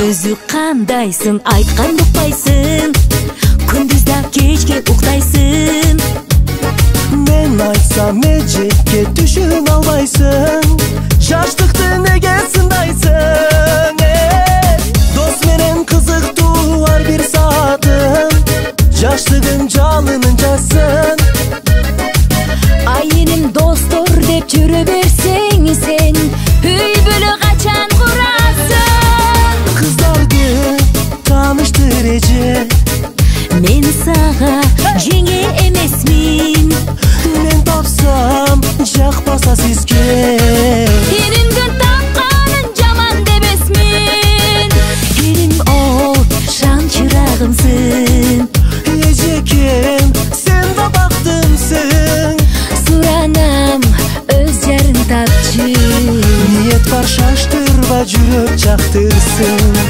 Өзү кандайсың, айткан укпайсың, күндүздө кечке уктайсың. Мен айтсам эжекке түшүн албайсың, жаштыкты неге сындайсың? Дос менен кызыктуу ар бир саатың, жаштыгың жалынын жассын. Айыным достор деп жүрө берсең сен, үй бүлө качан курасың? Кыздарды тааныштыр эже, мен сага жеңе эмесмин. Мен тапсам жакпаса сизге, Элимдин тапканын жаман дебесмин. Элим ол шам чырагымсың, эжекем сен да бактымсың. суранам өз жарын тапчы. Ниет бар шаштырба, жүрөк жактырсын.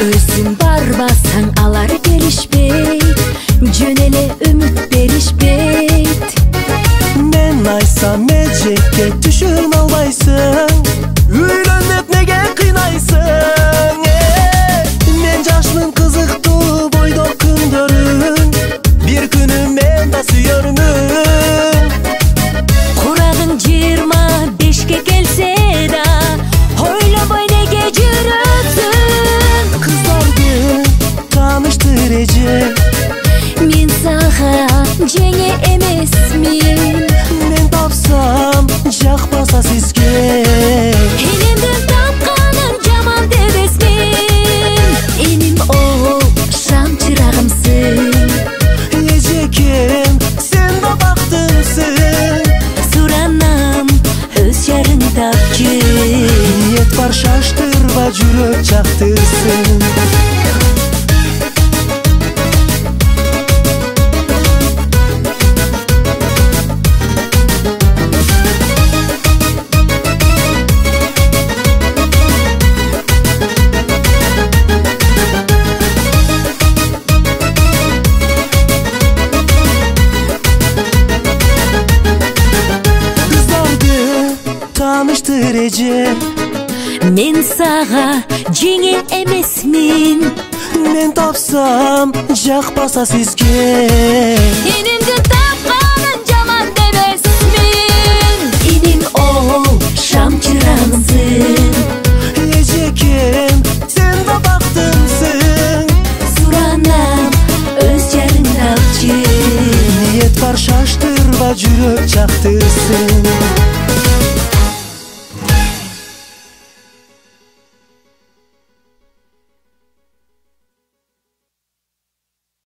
Өзүң барбасаң алар келишпейт, жөн эле үмүт беришпейт. Мен айтсам эжекке түшүн албайсың, үйлөн деп неге кыйнайсың? Мен жашмын кызыктуу бойдок күндөрүң, бир күнү мен да сүйөрмүн. Курагың 25-ке келсе да, ойлобой неге жүрөсүң? Тааныштыр эже, Мен сага жеңе эмесмин. мен тапсам жакпаса сизге, Элимдин тапканын жаман дебесмин. Элим ол шам чырагымсың, эжекем сен да бактымсың. суранам өз жарың тапчы. Ниет бар шаштырба, жүрөк жактырсын. Тааныштыр эже, Мен сага жеңе эмесмин. мен тапсам жакпаса сизге, Элимдин тапканын жаман дебесмин. Элим ол шам чырагымсың, эжекем сен да бактымсың. суранам өз жарың тапчы. Ниет бар шаштырба, жүрөк жактырсын.